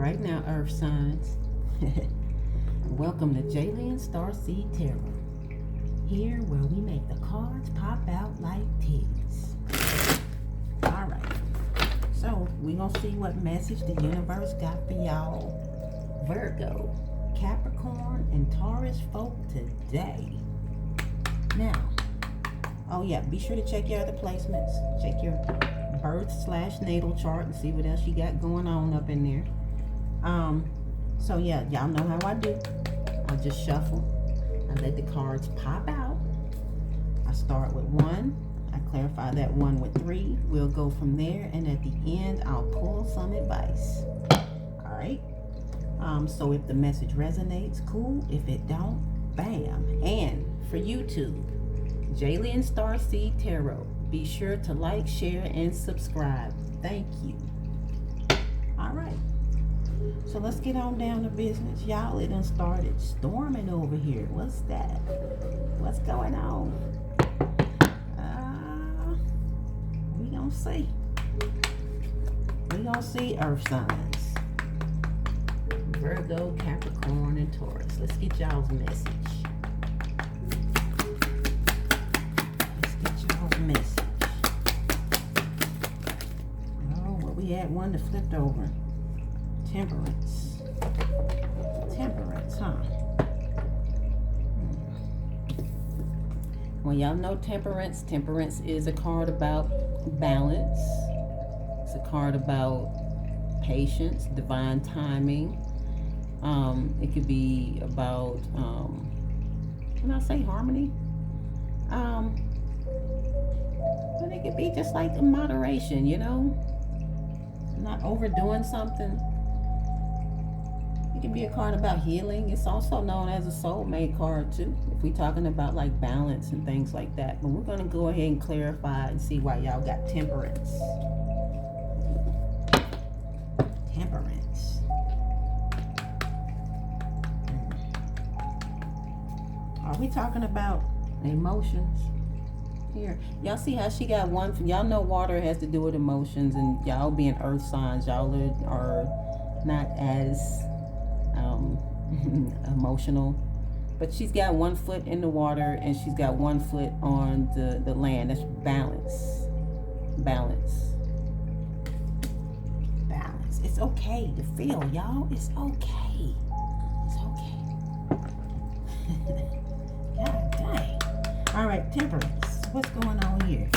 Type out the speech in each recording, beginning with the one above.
right now, Earth signs. Welcome to Jalen Starseed Tarot. Here where we make the cards pop out like titties. Alright. So, we're going to see what message the universe got for y'all. Virgo, Capricorn, and Taurus folk today. Now, oh yeah, be sure to check your other placements. Check your birth/natal chart and see what else you got going on up in there. So yeah, y'all know how I do. I just shuffle. I let the cards pop out. I start with 1. I clarify that 1 with 3. We'll go from there, and at the end, I'll pull some advice. All right. So if the message resonates, cool. If it don't, bam. And for YouTube, Jalen Starseed Tarot. Be sure to like, share, and subscribe. Thank you. All right. So let's get on down to business. Y'all, it done started storming over here. What's that? What's going on? We gonna see. We gonna see Earth signs. Virgo, Capricorn, and Taurus. Let's get y'all's message. Message. Oh, well, we had one that flipped over. Temperance. Temperance, huh? Well, y'all know temperance. Temperance is a card about balance. It's a card about patience, divine timing. It could be about, can I say harmony? But it could be just like in moderation, you know? Not overdoing something. It can be a card about healing. It's also known as a soulmate card too, if we're talking about like balance and things like that. But we're going to go ahead and clarify and see why y'all got temperance. Temperance. Are we talking about emotions? Here, y'all see how she got one. Y'all know water has to do with emotions, and y'all being earth signs, y'all are not as emotional. But she's got 1 foot in the water, and she's got 1 foot on the land. That's balance. Balance. Balance. It's okay to feel, y'all. It's okay. It's okay. God dang. All right, temperance. What's going on here?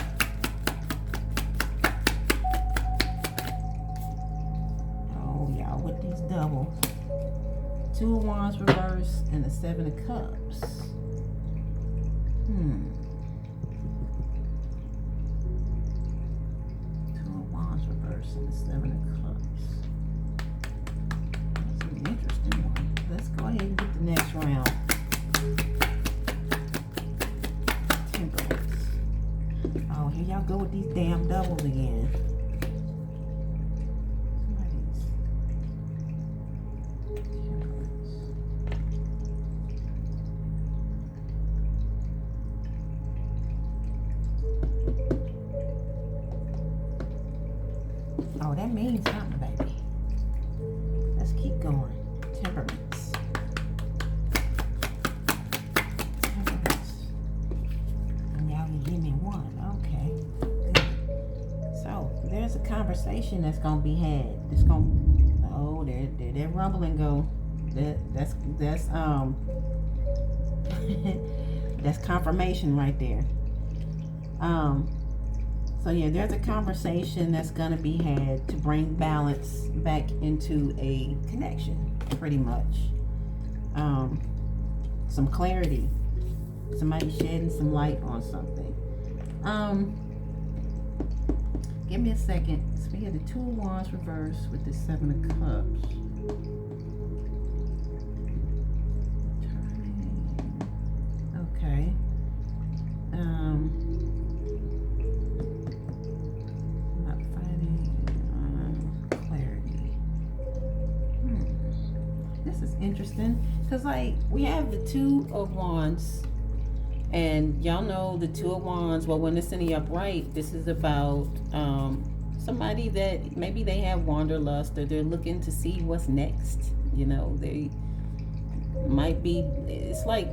Oh, y'all, with these doubles. 2 of Wands reversed and the 7 of Cups. 2 of Wands reversed and the 7 of Cups. That's an interesting one. Let's go ahead and get the next round. Oh, here y'all go with these damn doubles again. Oh, that means something, baby. Let's keep going. Temperaments. And y'all can give me 1. Okay, good. So there's a conversation that's gonna be had. It's gonna. Oh, there that rumbling go. That's that's confirmation right there. So yeah, there's a conversation that's gonna be had to bring balance back into a connection, pretty much. Some clarity. Somebody shedding some light on something. Give me a second. So we have the 2 of Wands reversed with the 7 of Cups. Okay. Not fighting. Clarity. This is interesting because, like, we have the 2 of Wands. And y'all know the 2 of Wands, well, when it's in the upright, this is about somebody that maybe they have wanderlust, or they're looking to see what's next. You know, they might be, it's like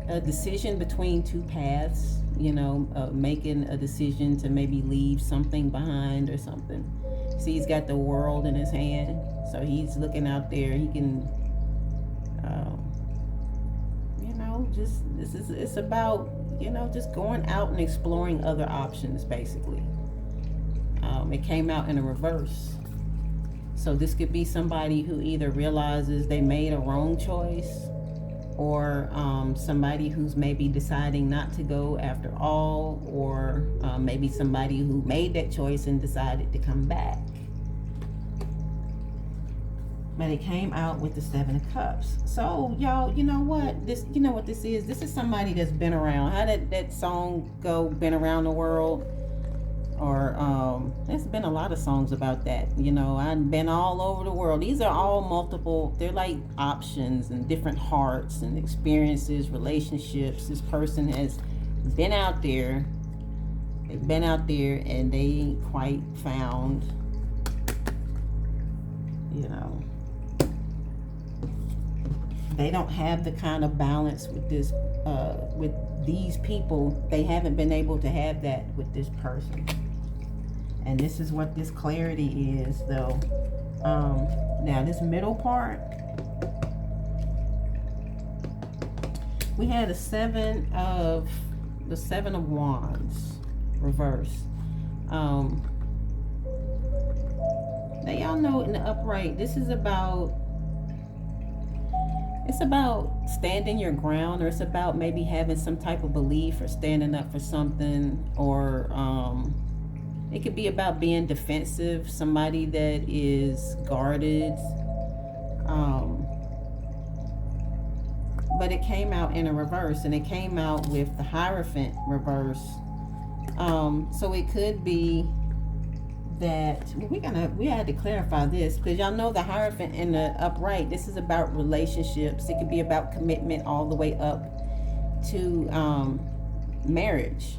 a decision between two paths, you know, making a decision to maybe leave something behind or something. See, he's got the world in his hand, so he's looking out there. He can, you know, just it's about, you know, just going out and exploring other options, basically. It came out in a reverse. So this could be somebody who either realizes they made a wrong choice, or somebody who's maybe deciding not to go after all, or maybe somebody who made that choice and decided to come back. But it came out with the 7 of Cups. So y'all, you know what this is? This is somebody that's been around. How did that song go? Been around the world. Or there's been a lot of songs about that. You know, I've been all over the world. These are all multiple, they're like options and different hearts and experiences, relationships. This person has been out there. They've been out there and they ain't quite found, you know, they don't have the kind of balance with this, with these people. They haven't been able to have that with this person. And this is what this clarity is, though. Now this middle part, we had the 7 of Wands reverse. Now y'all know in the upright, this is about, it's about standing your ground, or it's about maybe having some type of belief or standing up for something, or it could be about being defensive, somebody that is guarded. But it came out in a reverse, and it came out with the Hierophant reverse. So it could be that we had to clarify this, because y'all know the Hierophant in the upright, this is about relationships. It could be about commitment all the way up to marriage.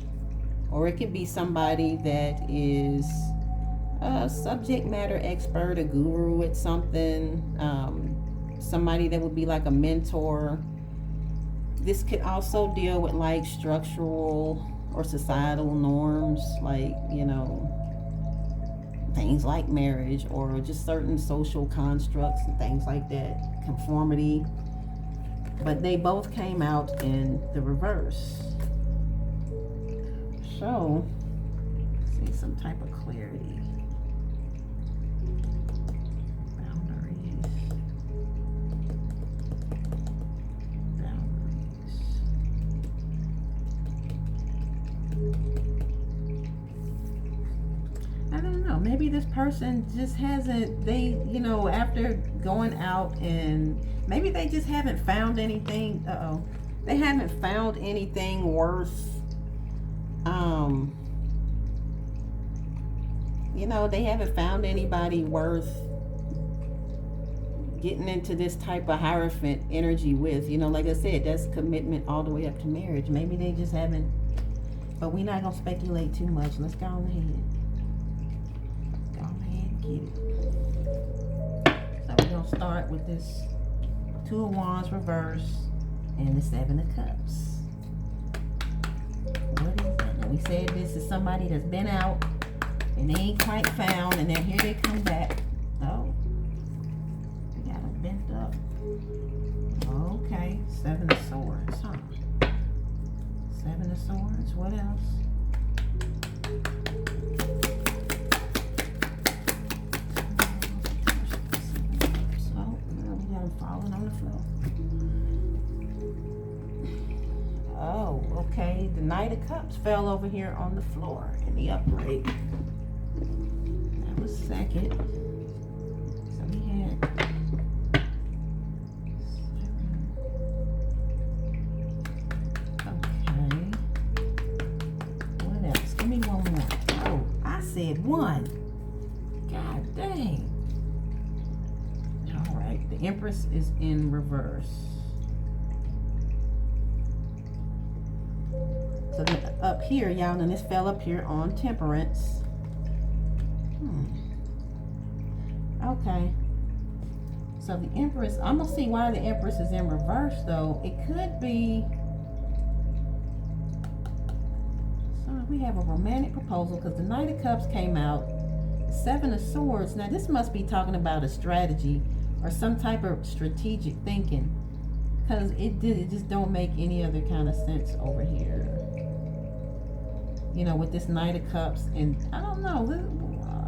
Or it could be somebody that is a subject matter expert, a guru at something, somebody that would be like a mentor. This could also deal with like structural or societal norms, like, you know, things like marriage, or just certain social constructs and things like that, conformity. But they both came out in the reverse. So, see some type of clarity. Boundaries. I don't know. Maybe this person just hasn't, they, you know, after going out, and maybe they just haven't found anything. They haven't found anything worth, you know, they haven't found anybody worth getting into this type of Hierophant energy with. You know, like I said, that's commitment all the way up to marriage. Maybe they just haven't, but we're not going to speculate too much. Let's go on ahead. Go on ahead and get it. So we're going to start with this 2 of Wands reverse and the 7 of Cups. What is that? Now we said this is somebody that's been out and they ain't quite found, and then here they come back. Oh, we got them bent up. Okay, 7 of Swords, huh? 7 of Swords, what else? Oh, we got them falling on the floor. Oh, okay. The Knight of Cups fell over here on the floor in the upright. That was second. So we had 7. Okay. What else? Give me one more. Oh, I said 1. God dang. All right. The Empress is in reverse. So up here, y'all, and this fell up here on Temperance. Okay. So the Empress, I'm going to see why the Empress is in reverse, though. It could be... So we have a romantic proposal, because the Knight of Cups came out. Seven of Swords. Now, this must be talking about a strategy or some type of strategic thinking, because it just don't make any other kind of sense over here. You know, with this Knight of Cups, and I don't know.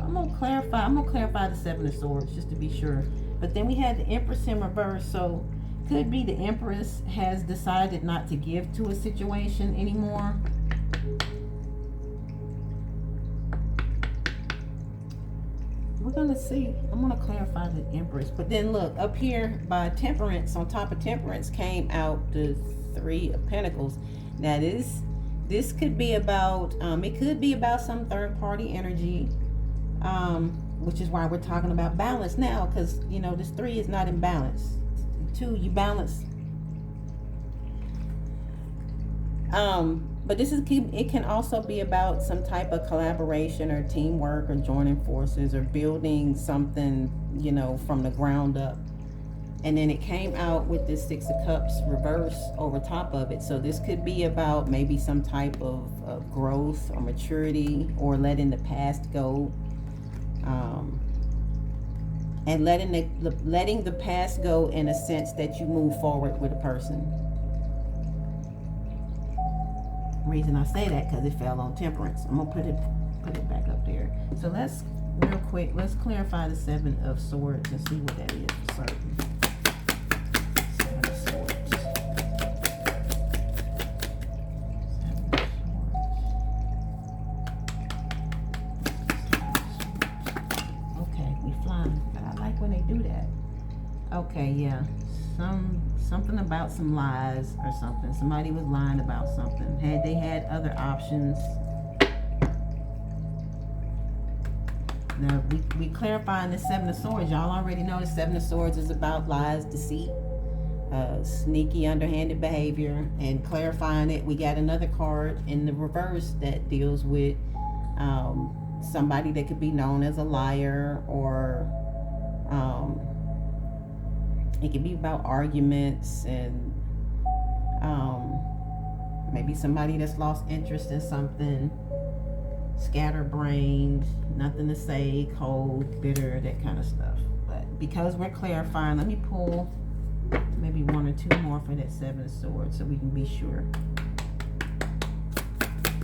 I'm gonna clarify the Seven of Swords just to be sure. But then we had the Empress in reverse, so could be the Empress has decided not to give to a situation anymore. We're gonna see. I'm gonna clarify the Empress. But then look, up here by Temperance, on top of Temperance came out the Three of Pentacles. Now this could be about, it could be about some third party energy, which is why we're talking about balance now, because, you know, this 3 is not in balance. 2, you balance. But it can also be about some type of collaboration or teamwork or joining forces or building something, you know, from the ground up. And then it came out with this 6 of Cups reverse over top of it. So this could be about maybe some type of growth or maturity, or letting the past go. And letting the past go in a sense that you move forward with a person. Reason I say that because it fell on Temperance. I'm gonna put it back up there. So let's real quick, let's clarify the 7 of Swords and see what that is for certain. 7 of Swords. 7 of Swords. Okay, we flying. But I like when they do that. Okay, yeah. Something about some lies or something. Somebody was lying about something. They had other options. Now we clarifying the 7 of Swords. Y'all already know the 7 of Swords is about lies, deceit, sneaky, underhanded behavior. And clarifying it, we got another card in the reverse that deals with somebody that could be known as a liar, or it could be about arguments and maybe somebody that's lost interest in something, scatterbrained, nothing to say, cold, bitter, that kind of stuff. But because we're clarifying, let me pull maybe 1 or 2 more for that 7 of Swords so we can be sure.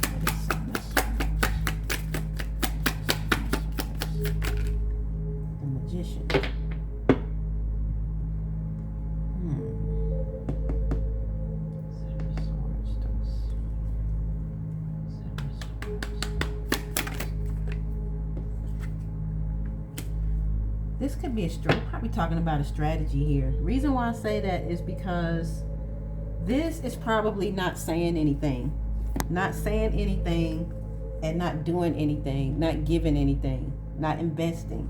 That is 7 of Swords. The Magician. This could be probably talking about a strategy here. Reason why I say that is because this is probably not saying anything. Not saying anything and not doing anything, not giving anything, not investing.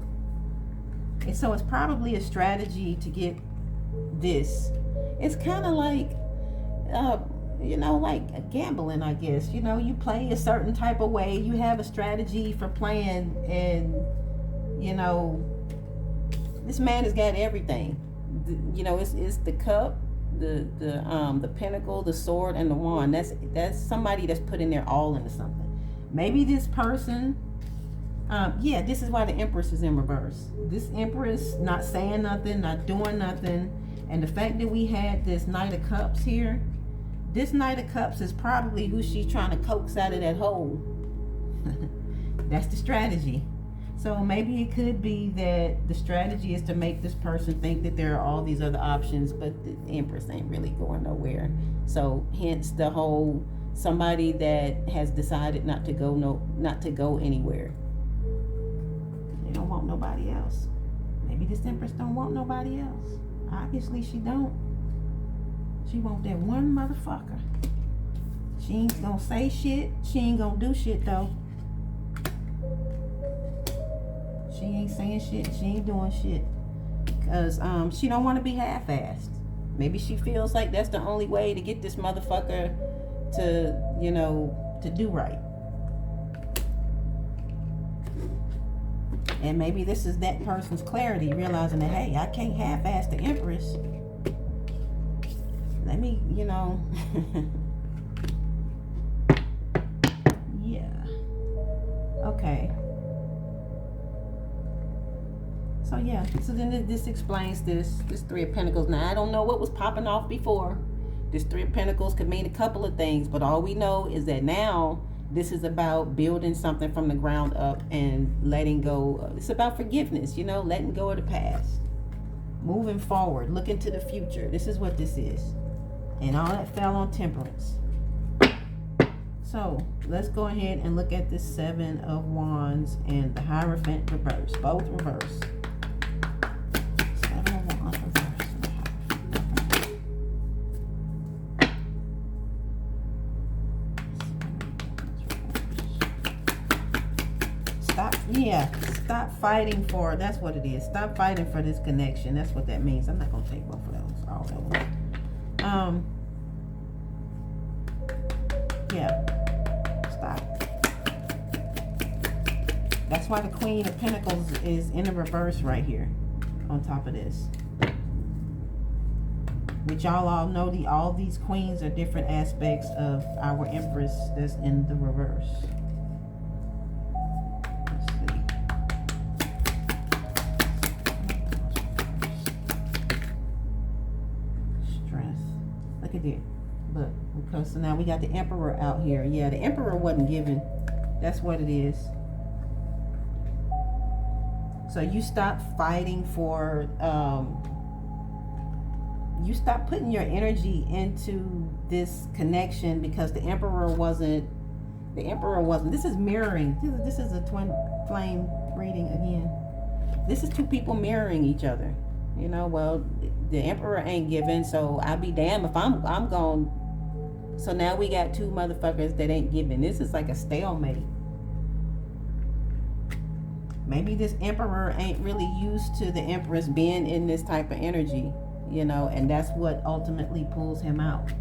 And so it's probably a strategy to get this. It's kind of like, you know, like gambling, I guess. You know, you play a certain type of way. You have a strategy for playing, and, you know, this man has got everything. You know, it's the cup, the pentacle, the sword, and the wand. That's somebody that's putting their all into something. Maybe this person, yeah, this is why the Empress is in reverse. This Empress not saying nothing, not doing nothing, and the fact that we had this Knight of Cups here, this Knight of Cups is probably who she's trying to coax out of that hole. That's the strategy. So maybe it could be that the strategy is to make this person think that there are all these other options, but the Empress ain't really going nowhere. So hence the whole somebody that has decided not to go anywhere. They don't want nobody else. Maybe this Empress don't want nobody else. Obviously she don't. She want that one motherfucker. She ain't gonna say shit. She ain't gonna do shit though. She ain't saying shit. She ain't doing shit. Because she don't want to be half-assed. Maybe she feels like that's the only way to get this motherfucker to, you know, to do right. And maybe this is that person's clarity, realizing that, hey, I can't half-ass the Empress. Let me, you know. Yeah. Okay. So yeah, so then this explains this Three of Pentacles. Now I don't know what was popping off before. This Three of Pentacles could mean a couple of things, but all we know is that now this is about building something from the ground up and letting go. It's about forgiveness, you know, letting go of the past, moving forward, looking to the future. This is what this is, and all that fell on Temperance. So let's go ahead and look at this Seven of Wands and the Hierophant reverse, both reverse. Stop fighting for, that's what it is. Stop fighting for this connection. That's what that means. I'm not going to take both of those. All those. Yeah. Stop. That's why the Queen of Pentacles is in the reverse right here on top of this. Which y'all all know, all these queens are different aspects of our Empress that's in the reverse. Look at it. Look, because so now we got the Emperor out here. Yeah, the Emperor wasn't given. That's what it is. So you stop fighting for, you stop putting your energy into this connection because the Emperor wasn't, this is mirroring. This is a twin flame reading again. This is two people mirroring each other. You know, well, the Emperor ain't given, so I'll be damned if I'm gone. So now we got two motherfuckers that ain't given. This is like a stalemate. Maybe this Emperor ain't really used to the Empress being in this type of energy, you know, and that's what ultimately pulls him out.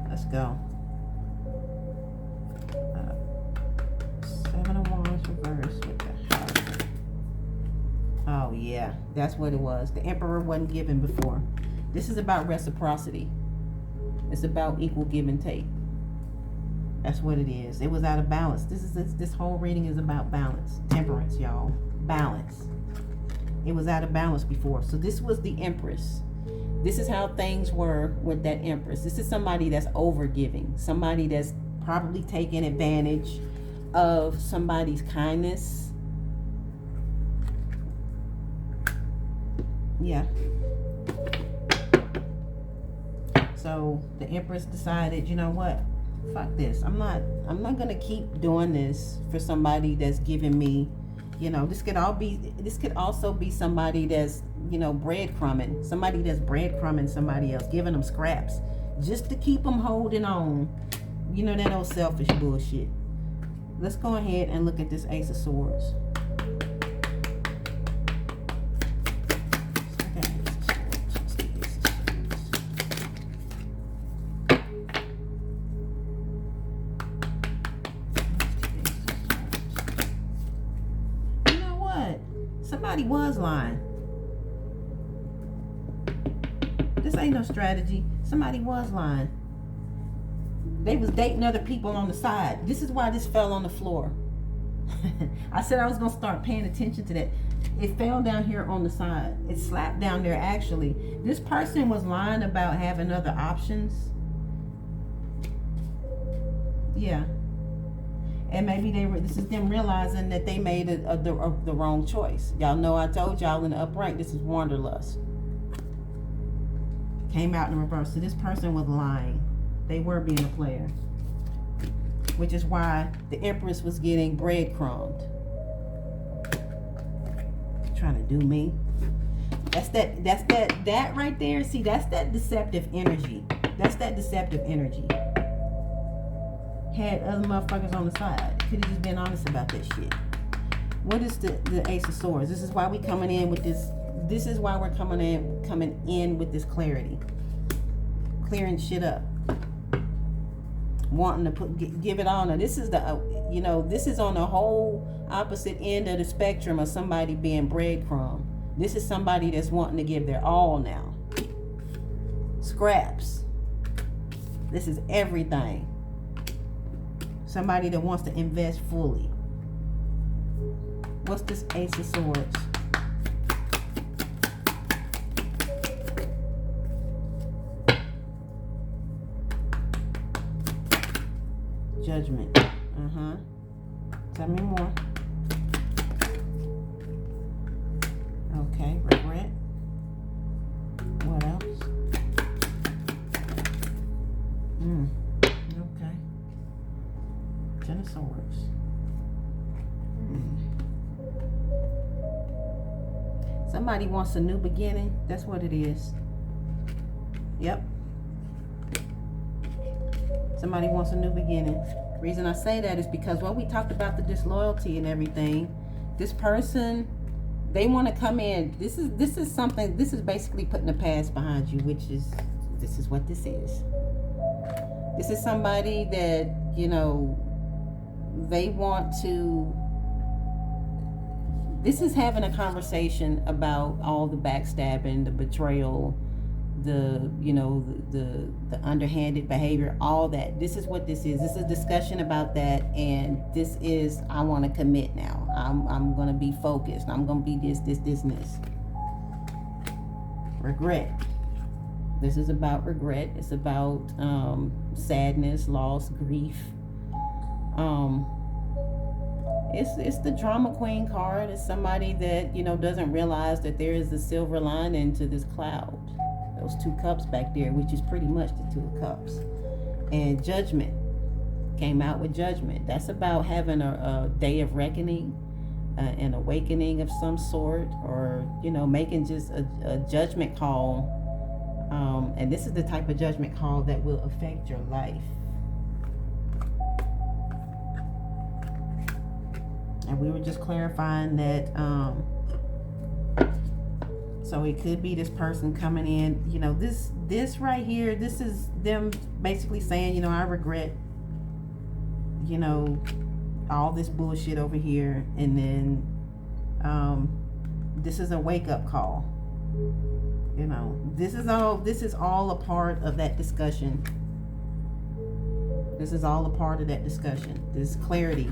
Let's go. Seven of Wands reverse with the Hierophant. Oh yeah, that's what it was. The Emperor wasn't given before. This is about reciprocity. It's about equal give and take. That's what it is. It was out of balance. This whole reading is about balance. Temperance, y'all. Balance. It was out of balance before. So this was the Empress. This is how things were with that Empress. This is somebody that's overgiving. Somebody that's probably taking advantage of somebody's kindness. Yeah. So the Empress decided, you know what? Fuck this. I'm not gonna keep doing this for somebody that's giving me, you know, this could also be somebody that's, you know, breadcrumbing. Somebody that's breadcrumbing somebody else, giving them scraps just to keep them holding on. You know, that old selfish bullshit. Let's go ahead and look at this Ace of Swords. You know what? Somebody was lying. This ain't no strategy. Somebody was lying. They was dating other people on the side. This is why this fell on the floor. I said I was going to start paying attention to that. It fell down here on the side. It slapped down there actually. This person was lying about having other options. Yeah. And maybe this is them realizing that they made the wrong choice. Y'all know I told y'all in the upright, this is wanderlust. Came out in reverse. So this person was lying. They were being a player. Which is why the Empress was getting breadcrumbed. Trying to do me. That right there. See, that's that deceptive energy. That's that deceptive energy. Had other motherfuckers on the side. Could have just been honest about that shit. What is the Ace of Swords? This is why we coming in with this. This is why we're coming in with this clarity. Clearing shit up. wanting to give it all. Now this is the you know, this is on the whole opposite end of the spectrum of somebody being breadcrumb. This is somebody that's wanting to give their all now. Scraps. This is everything. Somebody that wants to invest fully. What's this Ace of Swords? Judgment. Tell me more. Okay, regret. What else? Okay. Ten of Swords. Somebody wants a new beginning. That's what it is. Yep. Somebody wants a new beginning. The reason I say that is because when we talked about the disloyalty and everything, this person, they want to come in. This is something. This is basically putting the past behind you, which is, this is what this is. This is somebody that, you know, they want to. This is having a conversation about all the backstabbing, the betrayal, the, you know, the underhanded behavior, all that. This is what this is. This is a discussion about that, and this is, I want to commit now. I'm going to be focused. I'm going to be this, and this. Regret. This is about regret. It's about sadness, loss, grief. It's the drama queen card. It's somebody that, you know, doesn't realize that there is a silver lining to this cloud. Those two cups back there, which is pretty much the two of cups. And judgment. Came out with judgment. That's about having a day of reckoning, an awakening of some sort, or, you know, making just a judgment call. And this is the type of judgment call that will affect your life. And we were just clarifying that, so it could be this person coming in, you know, this right here, this is them basically saying, you know, I regret, you know, all this bullshit over here. And then this is a wake-up call. You know, this is all a part of that discussion. This is all a part of that discussion. This clarity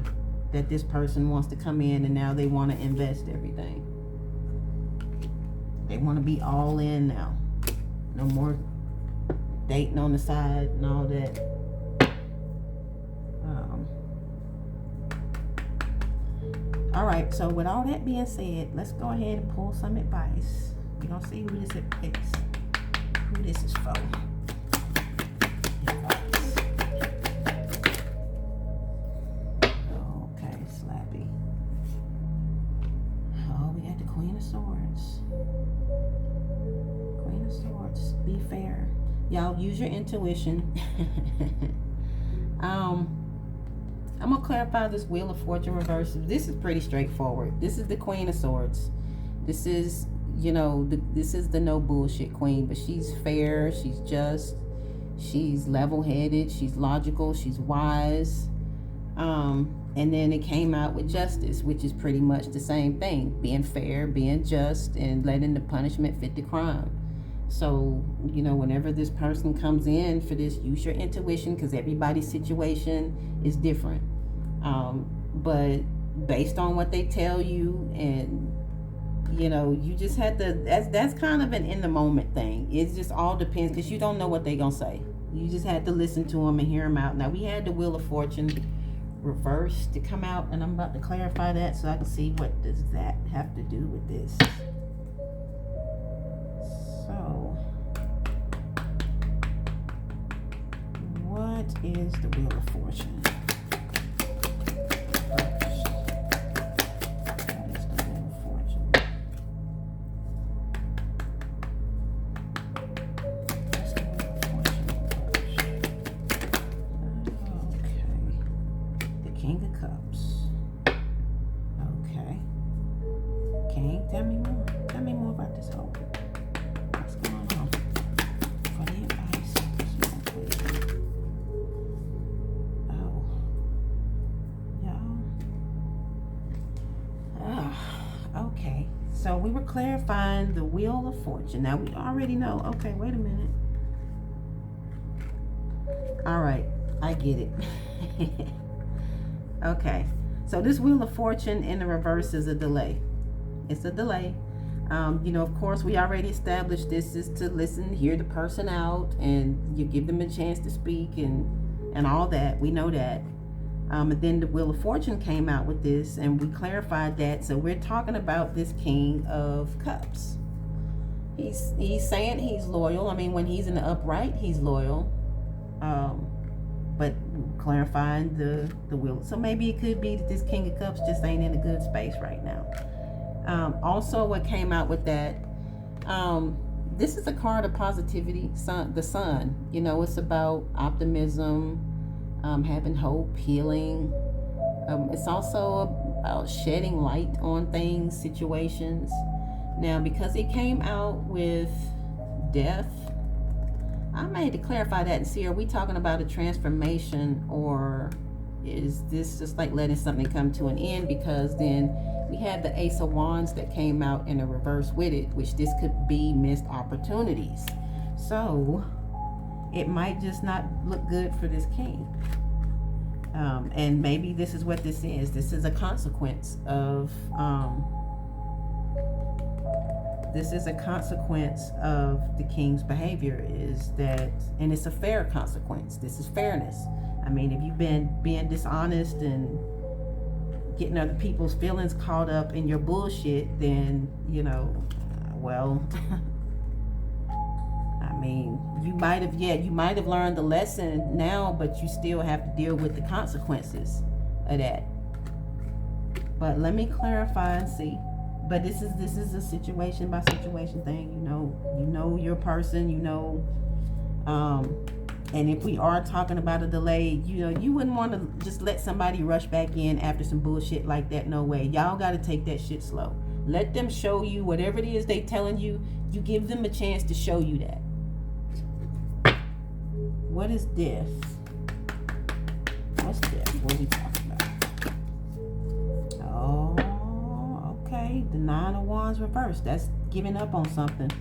that this person wants to come in, and now they want to invest everything. They want to be all in now. No more dating on the side and all that. All right, so with all that being said, let's go ahead and pull some advice. We're going to see who this is. Who this is for. Okay, Slappy. Oh, we got the Queen of Swords. Queen of Swords. Be fair. Y'all, use your intuition. I'm going to clarify this Wheel of Fortune reverse. This is pretty straightforward. This is the Queen of Swords. This is, you know, this is the no bullshit queen, but she's fair, she's just, she's level-headed, she's logical, she's wise. And then it came out with Justice, which is pretty much the same thing. Being fair, being just, and letting the punishment fit the crime. So, you know, whenever this person comes in for this, use your intuition, because everybody's situation is different. But based on what they tell you, and, you know, you just have to, that's kind of an in the moment thing. It just all depends, because you don't know what they're going to say. You just had to listen to them and hear them out. Now, we had the Wheel of Fortune reverse to come out, and I'm about to clarify that so I can see what does that have to do with this. So, what is the Wheel of Fortune? So we were clarifying the Wheel of Fortune. Now we already know. Okay, wait a minute. All right, I get it. Okay, so this Wheel of Fortune in the reverse is a delay. It's a delay. You know, of course, we already established this is to listen, hear the person out, and you give them a chance to speak and all that. We know that. And then the Wheel of Fortune came out with this, and we clarified that. So we're talking about this King of Cups. He's saying he's loyal. I mean, when he's in the upright, he's loyal. But clarifying the wheel. So maybe it could be that this King of Cups just ain't in a good space right now. Also, what came out with that, this is a card of positivity, the sun. You know, it's about optimism, having hope, healing. It's also about shedding light on things, situations. Now, because it came out with death, I may have to clarify that and see, are we talking about a transformation, or is this just like letting something come to an end? Because then we had the Ace of Wands that came out in a reverse with it, which this could be missed opportunities. So it might just not look good for this king. And maybe this is what this is. This is a consequence of the king's behavior, is that, and it's a fair consequence. This is fairness. I mean, if you've been being dishonest and getting other people's feelings caught up in your bullshit, then, you know, well, I mean, you might have learned the lesson now, but you still have to deal with the consequences of that. But let me clarify and see. But this is a situation by situation thing. You know your person, and if we are talking about a delay, you wouldn't want to just let somebody rush back in after some bullshit like that. No way. Y'all got to take that shit slow. Let them show you whatever it is they telling you. You give them a chance to show you that. What is death? What's death? What are we talking about? Oh, okay. The Nine of Wands reversed. That's giving up on something.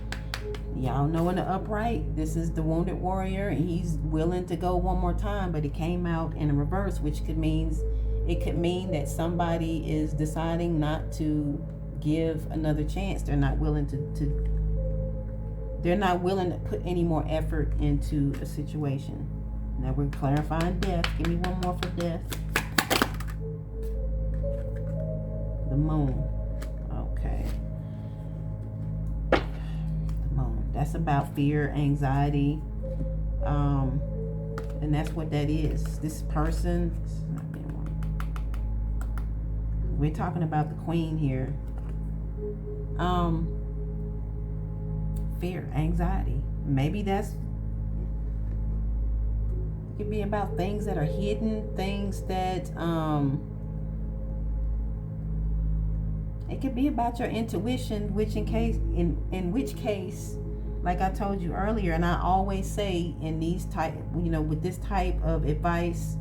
Y'all know in the upright, this is the wounded warrior, and he's willing to go one more time, but it came out in a reverse, which could mean that somebody is deciding not to give another chance. They're not willing to put any more effort into a situation. Now we're clarifying death. Give me one more for death. The moon. Okay. That's about fear, anxiety, and that's what that is. This person, we're talking about the queen here. Fear, anxiety. Maybe it could be about things that are hidden, things that, it could be about your intuition, in which case, like I told you earlier, and I always say in these with this type of advice,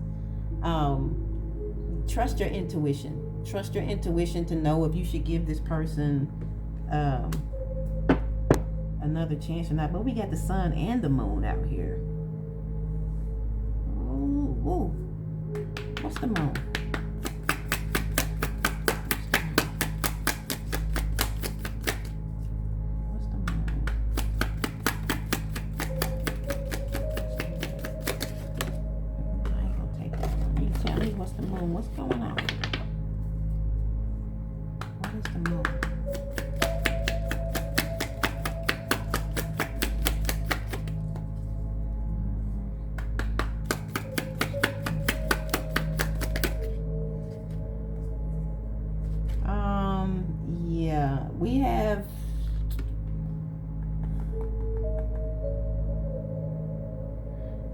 trust your intuition. Trust your intuition to know if you should give this person another chance or not. But we got the sun and the moon out here. Ooh. What's the moon? What's the moon? What's going on? What is the moon? Yeah, we have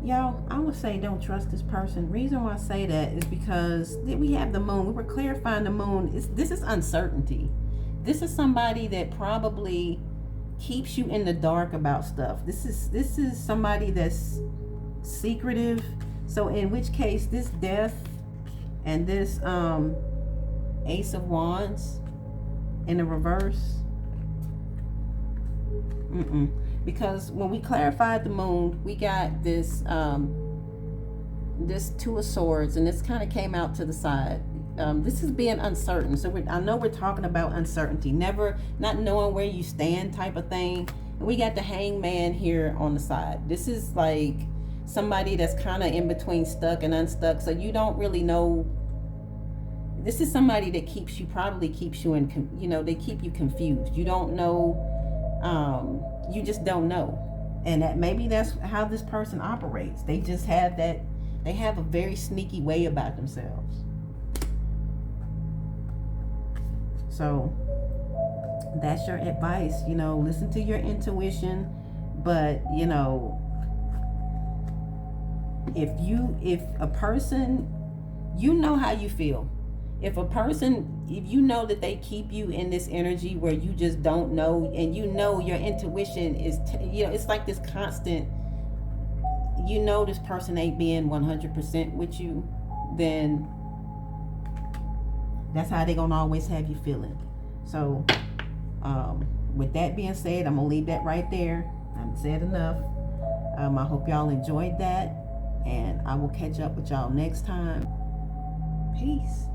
y'all, I would say don't trust this person. Reason why I say that is because we have the moon. We were clarifying the moon. This is uncertainty. This is somebody that probably keeps you in the dark about stuff. This is somebody that's secretive. So in which case, this death and this Ace of Wands in the reverse, Because when we clarified the moon, we got this this Two of Swords, and this kind of came out to the side. This is being uncertain. So I know we're talking about uncertainty, never not knowing where you stand type of thing. And we got the Hangman here on the side. This is like somebody that's kind of in between stuck and unstuck. So you don't really know. This is somebody that probably keeps you in, they keep you confused. You don't know. You just don't know. And that maybe that's how this person operates. They just have that. They have a very sneaky way about themselves. So that's your advice. Listen to your intuition. But, if a person, how you feel. If you know that they keep you in this energy where you just don't know, and your intuition is, it's like this constant, this person ain't being 100% with you, then that's how they're going to always have you feeling. So, with that being said, I'm going to leave that right there. I've said enough. I hope y'all enjoyed that, and I will catch up with y'all next time. Peace.